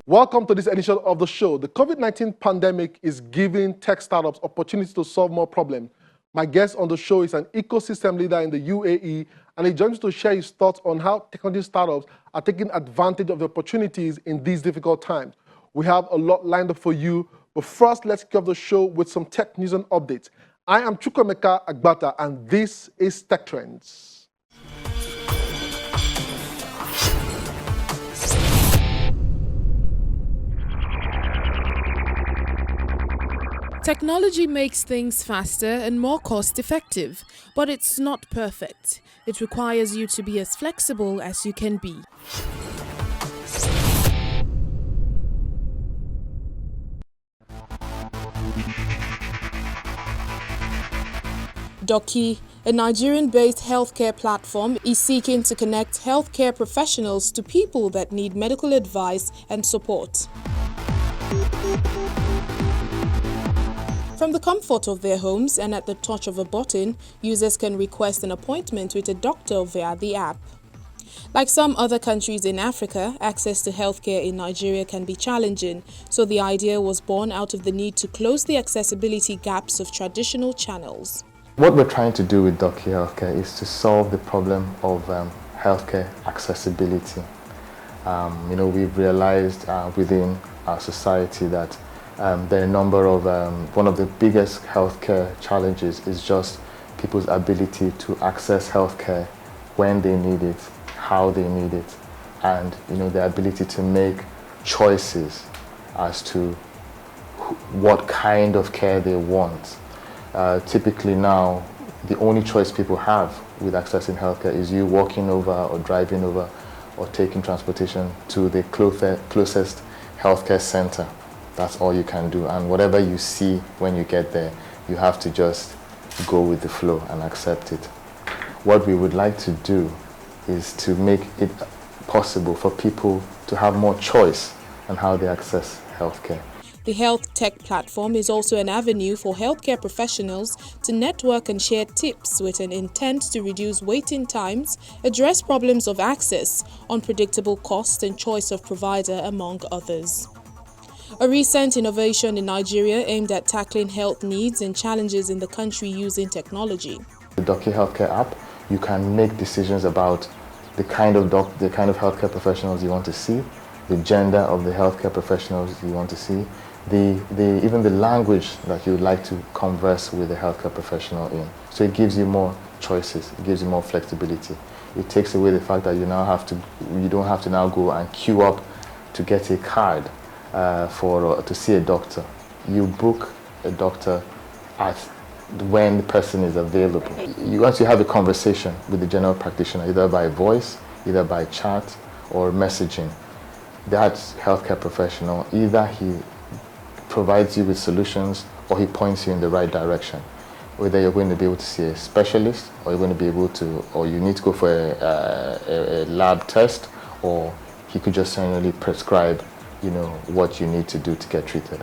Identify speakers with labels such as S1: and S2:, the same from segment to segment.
S1: Welcome to this edition of the show. The COVID-19 pandemic is giving tech startups opportunities to solve more problems. My guest on the show is an ecosystem leader in the UAE, and he joins to share his thoughts on how technology startups are taking advantage of the opportunities in these difficult times. We have a lot lined up for you, but first, let's kick off the show with some tech news and updates. I am Chukwemeka Agbata, and this is Tech Trends.
S2: Technology makes things faster and more cost-effective, but it's not perfect. It requires you to be as flexible as you can be. Doci, a Nigerian-based healthcare platform, is seeking to connect healthcare professionals to people that need medical advice and support. From the comfort of their homes and at the touch of a button, users can request an appointment with a doctor via the app. Like some other countries in Africa, access to healthcare in Nigeria can be challenging, so the idea was born out of the need to close the accessibility gaps of traditional channels.
S3: What we're trying to do with Doci Healthcare is to solve the problem of healthcare accessibility. We've realized within our society that there are a number of, one of the biggest healthcare challenges is just people's ability to access healthcare when they need it, how they need it, and their ability to make choices as to what kind of care they want. Typically now, the only choice people have with accessing healthcare is you walking over or driving over or taking transportation to the closest healthcare center. That's all you can do, and whatever you see when you get there, you have to just go with the flow and accept it. What we would like to do is to make it possible for people to have more choice on how they access healthcare.
S2: The health tech platform is also an avenue for healthcare professionals to network and share tips with an intent to reduce waiting times, address problems of access, unpredictable costs, and choice of provider, among others. A recent innovation in Nigeria aimed at tackling health needs and challenges in the country using technology.
S3: The Doci Healthcare app, you can make decisions about the kind of healthcare professionals you want to see, the gender of the healthcare professionals you want to see, even the language that you would like to converse with a healthcare professional in. So it gives you more choices, it gives you more flexibility. It takes away the fact that you don't have to now go and queue up to get a card to see a doctor. You book a doctor when the person is available. Once you have a conversation with the general practitioner, either by voice, either by chat or messaging, that healthcare professional, either he provides you with solutions or he points you in the right direction. Whether you're going to be able to see a specialist, or you're going to be able to, or you need to go for a lab test, or he could just generally prescribe what you need to do to get treated.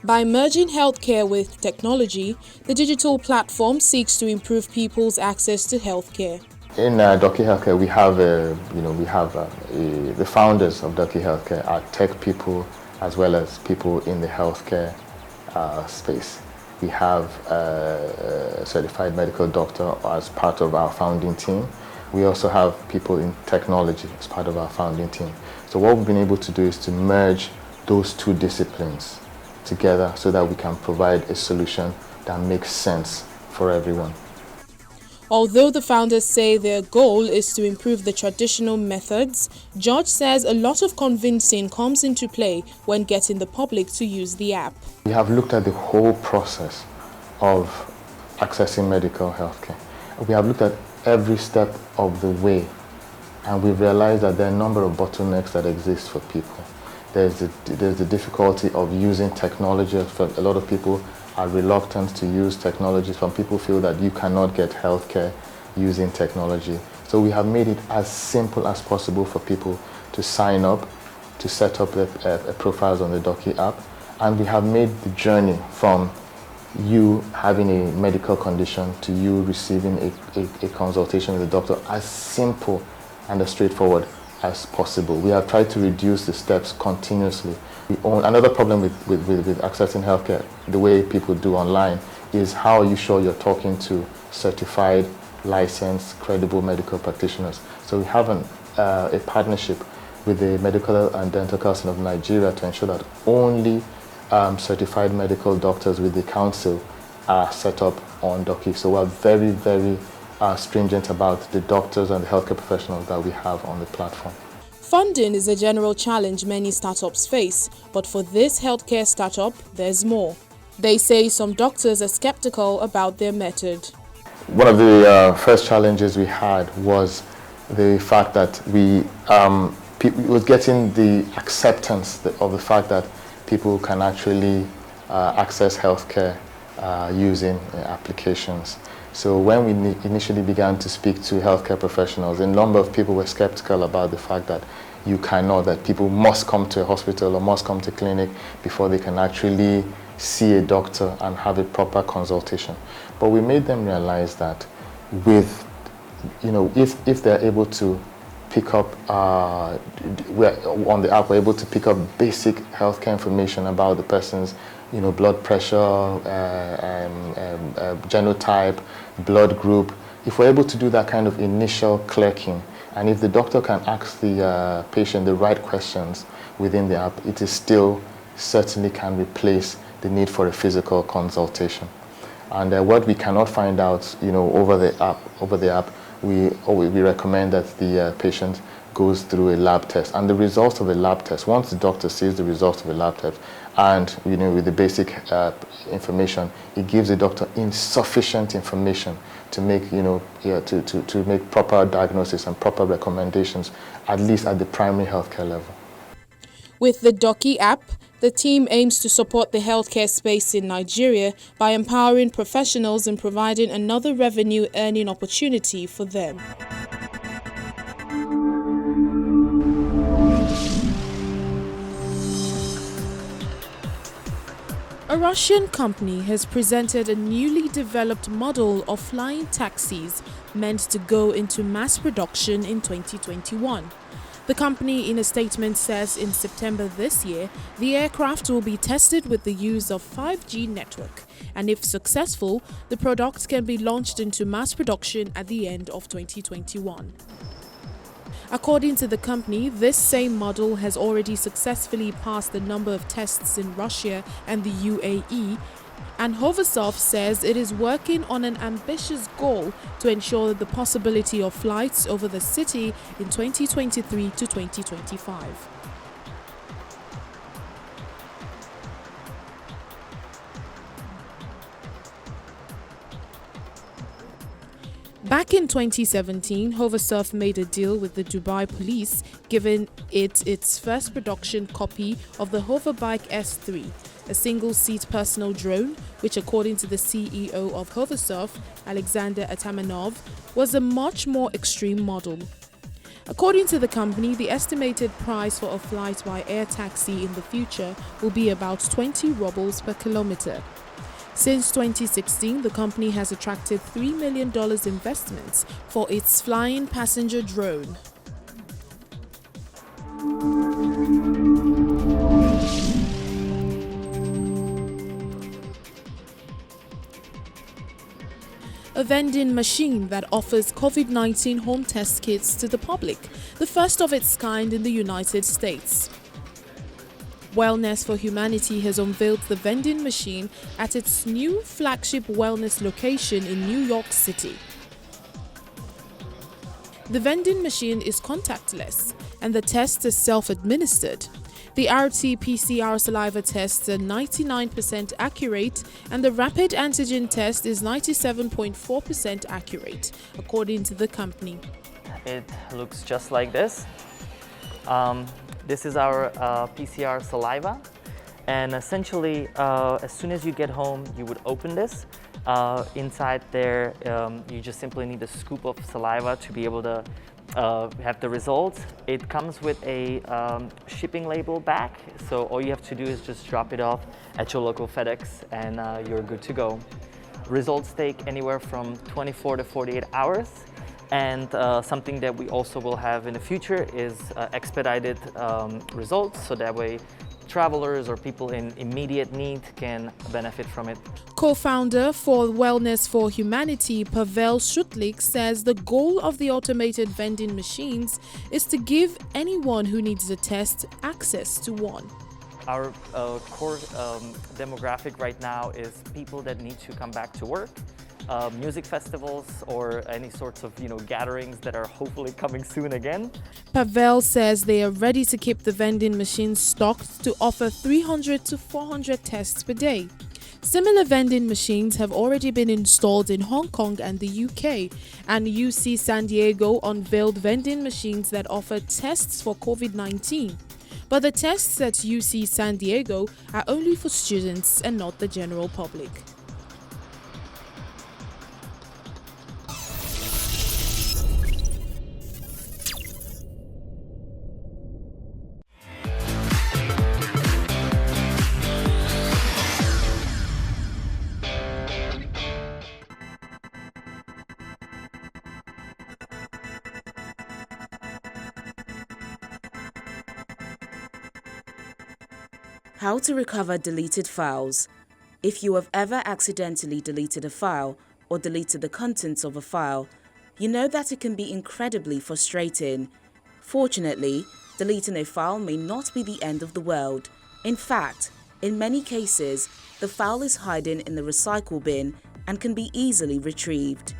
S2: By merging healthcare with technology, the digital platform seeks to improve people's access to healthcare.
S3: In Doci Healthcare, we have the founders of Doci Healthcare are tech people as well as people in the healthcare space. We have a certified medical doctor as part of our founding team. We also have people in technology as part of our founding team. So what we've been able to do is to merge those two disciplines together so that we can provide a solution that makes sense for everyone.
S2: Although the founders say their goal is to improve the traditional methods, George says a lot of convincing comes into play when getting the public to use the app.
S3: We have looked at the whole process of accessing medical healthcare. We have looked at every step of the way, and we've realized that there are a number of bottlenecks that exist for people. There's the difficulty of using technology. A lot of people are reluctant to use technology. Some people feel that you cannot get healthcare using technology. So we have made it as simple as possible for people to sign up, to set up their profiles on the Doci app, and we have made the journey from you having a medical condition to you receiving a consultation with a doctor as simple and as straightforward as possible. We have tried to reduce the steps continuously. Another problem with accessing healthcare, the way people do online, is how are you sure you're talking to certified, licensed, credible medical practitioners. So we have a partnership with the Medical and Dental Council of Nigeria to ensure that only certified medical doctors with the council are set up on Doci. So we're very, very stringent about the doctors and the healthcare professionals that we have on the platform.
S2: Funding is a general challenge many startups face, but for this healthcare startup, there's more. They say some doctors are skeptical about their method.
S3: One of the first challenges we had was the fact that it was getting the acceptance of the fact that people can actually access healthcare using applications. So when we initially began to speak to healthcare professionals, a number of people were skeptical about the fact that you cannot, that people must come to a hospital or must come to a clinic before they can actually see a doctor and have a proper consultation. But we made them realize that with, if they're able to pick up, on the app, we're able to pick up basic healthcare information about the person's, blood pressure, genotype, blood group. If we're able to do that kind of initial clerking, and if the doctor can ask the patient the right questions within the app, it is still certainly can replace the need for a physical consultation. And what we cannot find out, over the app, we recommend that the patient goes through a lab test. And the results of a lab test, once the doctor sees the results of a lab test, and with the basic information, it gives the doctor insufficient information to make to make proper diagnosis and proper recommendations, at least at the primary healthcare level.
S2: With the Doci app, the team aims to support the healthcare space in Nigeria by empowering professionals and providing another revenue earning opportunity for them. A Russian company has presented a newly developed model of flying taxis meant to go into mass production in 2021. The company, in a statement, says in September this year, the aircraft will be tested with the use of 5G network, and if successful, the product can be launched into mass production at the end of 2021. According to the company, this same model has already successfully passed a number of tests in Russia and the UAE, and Hoversoft says it is working on an ambitious goal to ensure the possibility of flights over the city in 2023 to 2025. Back in 2017, Hoversoft made a deal with the Dubai police, giving it its first production copy of the Hoverbike S3, a single-seat personal drone, which according to the CEO of Hoversoft, Alexander Atamanov, was a much more extreme model. According to the company, the estimated price for a flight by air taxi in the future will be about 20 rubles per kilometer. Since 2016, the company has attracted $3 million investments for its flying passenger drone. A vending machine that offers COVID-19 home test kits to the public, the first of its kind in the United States. Wellness for Humanity has unveiled the vending machine at its new flagship wellness location in New York City. The vending machine is contactless and the test is self-administered. The RT-PCR saliva tests are 99% accurate and the rapid antigen test is 97.4% accurate, according to the company.
S4: It looks just like this. This is our PCR saliva, and essentially as soon as you get home you would open this. Inside there you just simply need a scoop of saliva to be able to have the results. It comes with a shipping label back, so all you have to do is just drop it off at your local FedEx and you're good to go. Results take anywhere from 24 to 48 hours. And something that we also will have in the future is expedited results, so that way travelers or people in immediate need can benefit from it.
S2: Co-founder for Wellness for Humanity, Pavel Shutlik, says the goal of the automated vending machines is to give anyone who needs a test access to one.
S4: Our core demographic right now is people that need to come back to work, music festivals, or any sorts of gatherings that are hopefully coming soon again.
S2: Pavel says they are ready to keep the vending machines stocked to offer 300 to 400 tests per day. Similar vending machines have already been installed in Hong Kong and the UK, and UC San Diego unveiled vending machines that offer tests for COVID-19. But the tests at UC San Diego are only for students and not the general public.
S5: How to recover deleted files. If you have ever accidentally deleted a file or deleted the contents of a file, you know that it can be incredibly frustrating. Fortunately, deleting a file may not be the end of the world. In fact, in many cases, the file is hiding in the recycle bin and can be easily retrieved.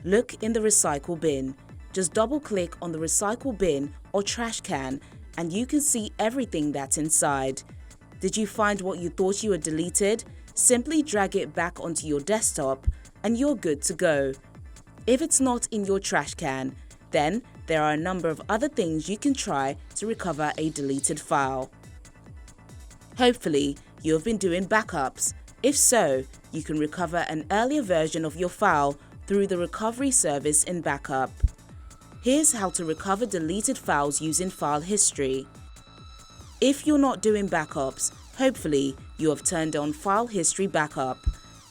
S5: Look in the recycle bin. Just double-click on the recycle bin or trash can and you can see everything that's inside. Did you find what you thought you had deleted? Simply drag it back onto your desktop and you're good to go. If it's not in your trash can, then there are a number of other things you can try to recover a deleted file. Hopefully, you have been doing backups. If so, you can recover an earlier version of your file through the recovery service in Backup. Here's how to recover deleted files using file history. If you're not doing backups, hopefully you have turned on File History Backup.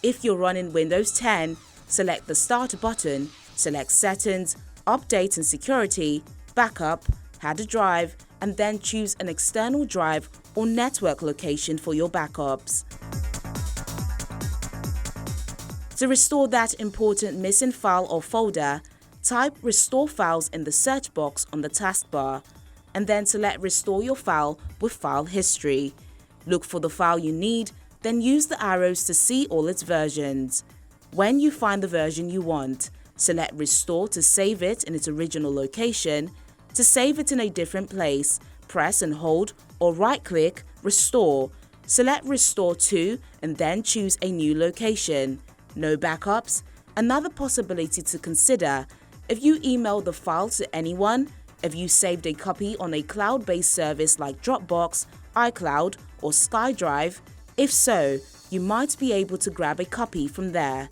S5: If you're running Windows 10, select the Start button, select Settings, Update and Security, Backup, Add a drive, and then choose an external drive or network location for your backups. To restore that important missing file or folder, type Restore Files in the search box on the taskbar, and then select Restore your file with File History. Look for the file you need, then use the arrows to see all its versions. When you find the version you want, select Restore to save it in its original location. To save it in a different place, press and hold or right-click Restore. Select Restore to and then choose a new location. No backups? Another possibility to consider: if you email the file to anyone, if you saved a copy on a cloud-based service like Dropbox, iCloud, or SkyDrive, if so, you might be able to grab a copy from there.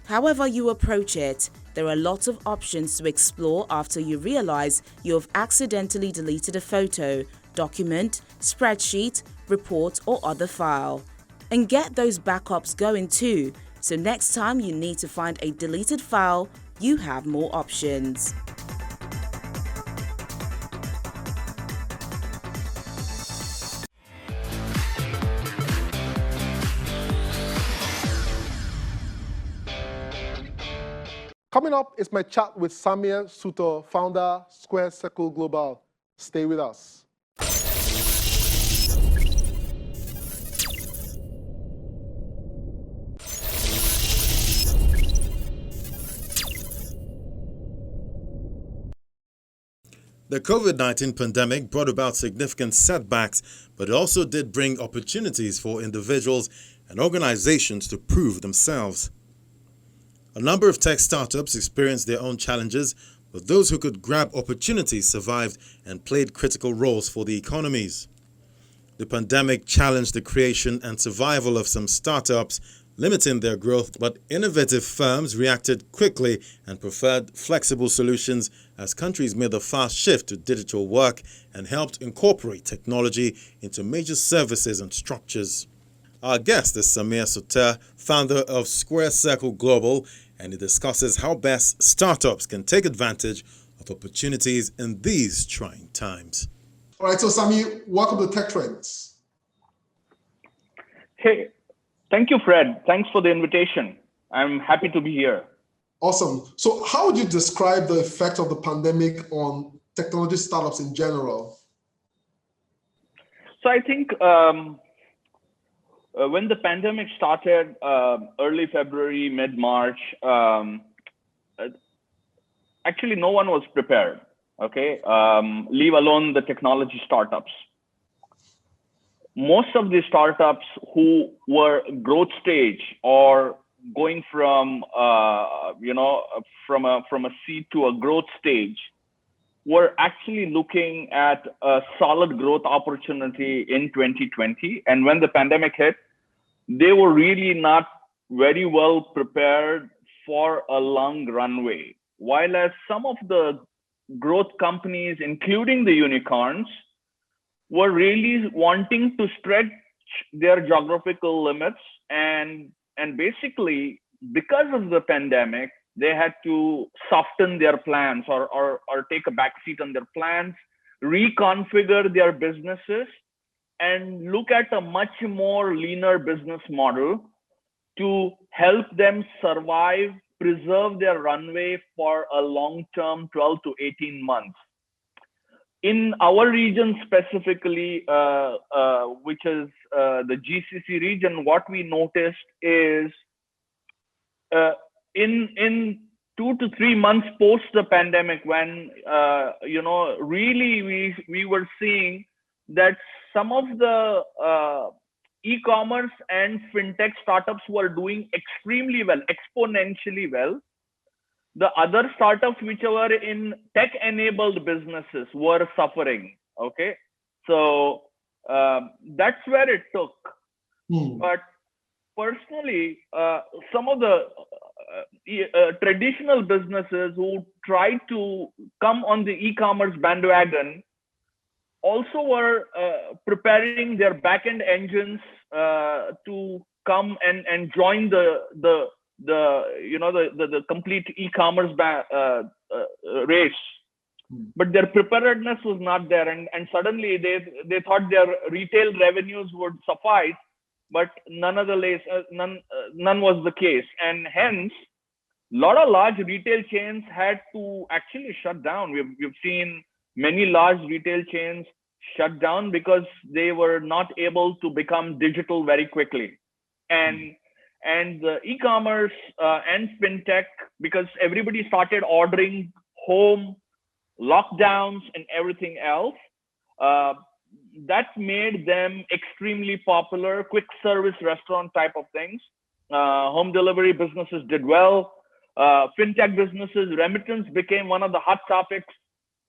S5: However you approach it, there are lots of options to explore after you realize you have accidentally deleted a photo, document, spreadsheet, report, or other file. And get those backups going too, so next time you need to find a deleted file, you have more options.
S1: Coming up is my chat with Samir Sutor, founder, Square Circle Global. Stay with us.
S6: The COVID-19 pandemic brought about significant setbacks, but it also did bring opportunities for individuals and organizations to prove themselves. A number of tech startups experienced their own challenges, but those who could grab opportunities survived and played critical roles for the economies. The pandemic challenged the creation and survival of some startups, limiting their growth, but innovative firms reacted quickly and preferred flexible solutions as countries made the fast shift to digital work and helped incorporate technology into major services and structures. Our guest is Samir Suter, founder of Square Circle Global, and he discusses how best startups can take advantage of opportunities in these trying times.
S1: All right, so Samir, welcome to Tech Trends.
S7: Hey, thank you, Fred. Thanks for the invitation. I'm happy to be here.
S1: Awesome. So how would you describe the effect of the pandemic on technology startups in general?
S7: So I think when the pandemic started, early February, mid-March, actually no one was prepared, okay? Leave alone the technology startups. Most of the startups who were growth stage or going from from a seed to a growth stage were actually looking at a solid growth opportunity in 2020. And when the pandemic hit, they were really not very well prepared for a long runway. While as some of the growth companies, including the unicorns, were really wanting to stretch their geographical limits, and basically because of the pandemic, they had to soften their plans or take a back seat on their plans, reconfigure their businesses, and look at a much more leaner business model to help them survive, preserve their runway for a long-term 12 to 18 months. In our region specifically, which is the GCC region, what we noticed is in 2 to 3 months post the pandemic, when really we were seeing that some of the e-commerce and fintech startups were doing extremely well, exponentially well. The other startups which were in tech-enabled businesses were suffering. Okay, so that's where it took. But personally, some of the traditional businesses who tried to come on the e-commerce bandwagon also were preparing their back-end engines to come and join the complete e-commerce race, but their preparedness was not there, and suddenly they thought their retail revenues would suffice, but none was the case, and hence a lot of large retail chains had to actually shut down. We've seen many large retail chains shut down because they were not able to become digital very quickly, and the e-commerce and fintech, because everybody started ordering home, lockdowns and everything else, that made them extremely popular. Quick service restaurant type of things. Home delivery businesses did well. Fintech businesses, remittance became one of the hot topics.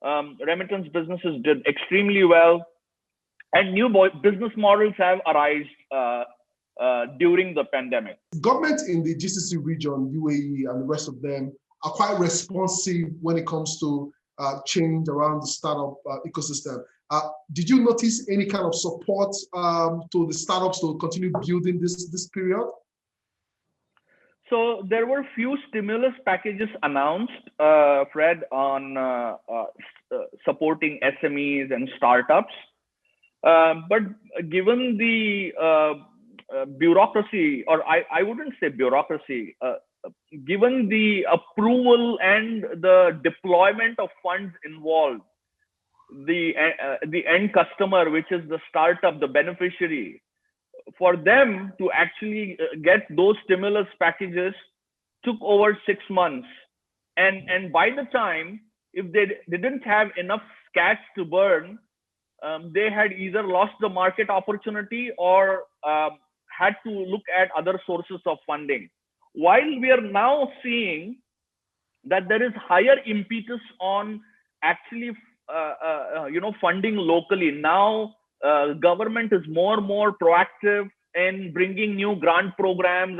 S7: Remittance businesses did extremely well. And new business models have arisen during the pandemic.
S1: Governments in the GCC region, UAE and the rest of them, are quite responsive when it comes to change around the startup ecosystem. Did you notice any kind of support to the startups to continue building this period?
S7: So there were few stimulus packages announced, Fred, on supporting SMEs and startups. But given the bureaucracy, or I wouldn't say bureaucracy, given the approval and the deployment of funds involved, the end customer, which is the startup, the beneficiary, for them to actually get those stimulus packages took over 6 months. And by the time, if they didn't have enough cash to burn, they had either lost the market opportunity or had to look at other sources of funding. While we are now seeing that there is higher impetus on actually funding locally. Now government is more proactive in bringing new grant programs,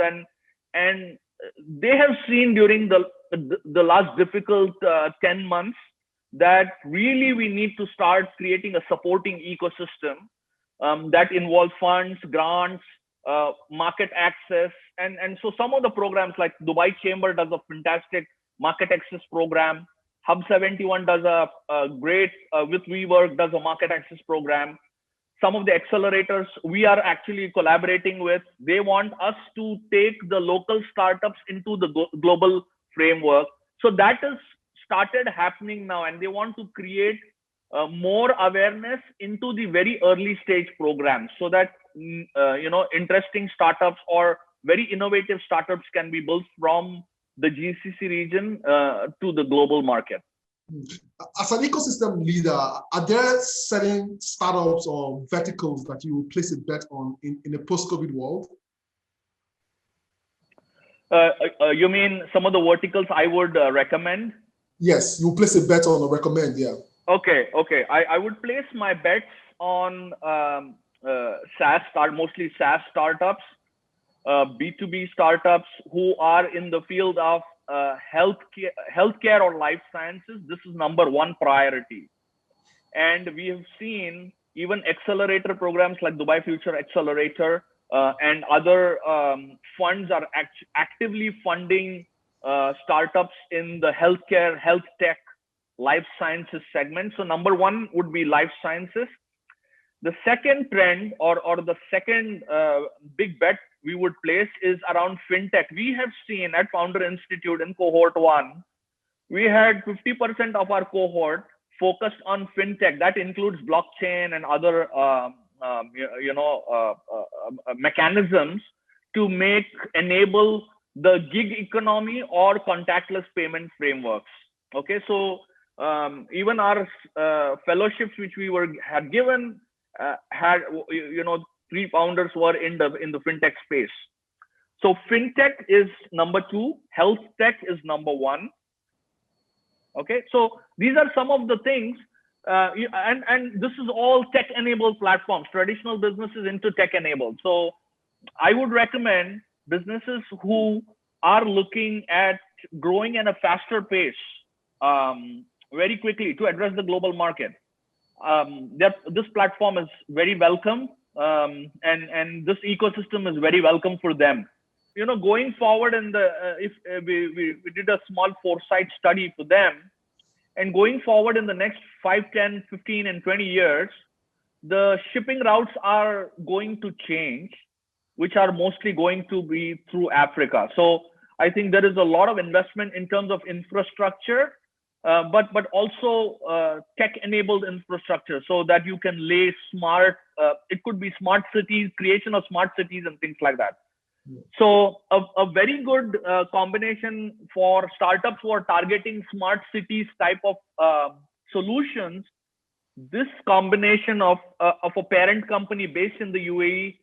S7: and they have seen during the last difficult 10 months that really we need to start creating a supporting ecosystem that involves funds, grants, market access, and so some of the programs like Dubai Chamber does a fantastic market access program. Hub 71 does a great, with WeWork, does a market access program. Some of the accelerators we are actually collaborating with, they want us to take the local startups into the global framework. So that is started happening now, and they want to create more awareness into the very early stage programs, so that interesting startups or very innovative startups can be built from the GCC region to the global market.
S1: As an ecosystem leader, are there certain startups or verticals that you will place a bet on in a post-COVID world?
S7: You mean some of the verticals I would recommend?
S1: Yes, you place a bet on or recommend, yeah.
S7: Okay. I would place my bets on mostly SaaS startups, B2B startups who are in the field of healthcare or life sciences. This is number one priority. And we have seen even accelerator programs like Dubai Future Accelerator and other funds are actively funding startups in the healthcare, health tech, life sciences segment. So number one would be life sciences. The second trend or the second big bet we would place is around fintech. We have seen at Founder Institute in cohort 1, we had 50% of our cohort focused on fintech. That includes blockchain and other mechanisms to enable the gig economy or contactless payment frameworks. Okay, so even our fellowships which we had given had 3 founders were in the fintech space. So fintech is number 2, health tech is number 1. Okay, so these are some of the things, and this is all tech-enabled platforms, traditional businesses into tech-enabled. So I would recommend businesses who are looking at growing at a faster pace very quickly to address the global market. This platform is very welcome, and this ecosystem is very welcome for them. Going forward if we did a small foresight study for them, and going forward in the next 5, 10, 15, and 20 years, the shipping routes are going to change, which are mostly going to be through Africa. So I think there is a lot of investment in terms of infrastructure, but also tech-enabled infrastructure, so that you can lay smart, it could be smart cities, creation of smart cities and things like that. So a very good combination for startups who are targeting smart cities type of solutions. This combination of a parent company based in the UAE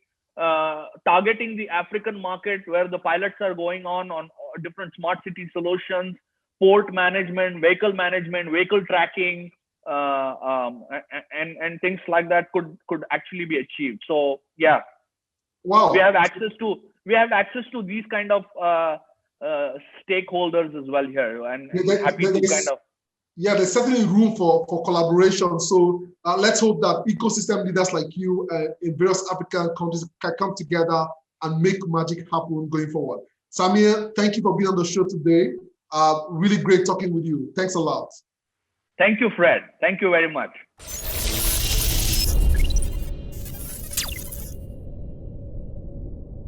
S7: targeting the African market, where the pilots are going on different smart city solutions, port management, vehicle tracking, and things like that could actually be achieved. So yeah,
S1: wow,
S7: we have access to these kind of stakeholders as well here, and happy to kind of.
S1: Yeah, there's certainly room for collaboration. So let's hope that ecosystem leaders like you in various African countries can come together and make magic happen going forward. Samir, thank you for being on the show today. Really great talking with you. Thanks a lot.
S7: Thank you, Fred. Thank you very much.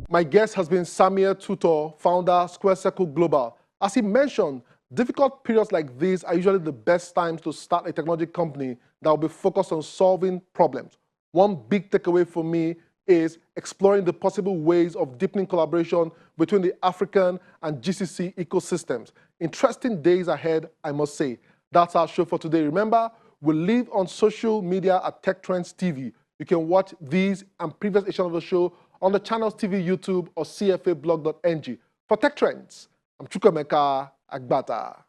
S1: My guest has been Samir Tutor, founder, Square Circle Global. As he mentioned, difficult periods like these are usually the best times to start a technology company that will be focused on solving problems. One big takeaway for me is exploring the possible ways of deepening collaboration between the African and GCC ecosystems. Interesting days ahead, I must say. That's our show for today. Remember, we live on social media at Tech Trends TV. You can watch these and previous editions of the show on the channel's TV, YouTube, or cfablog.ng. For Tech Trends, I'm Chukwemeka Agbata.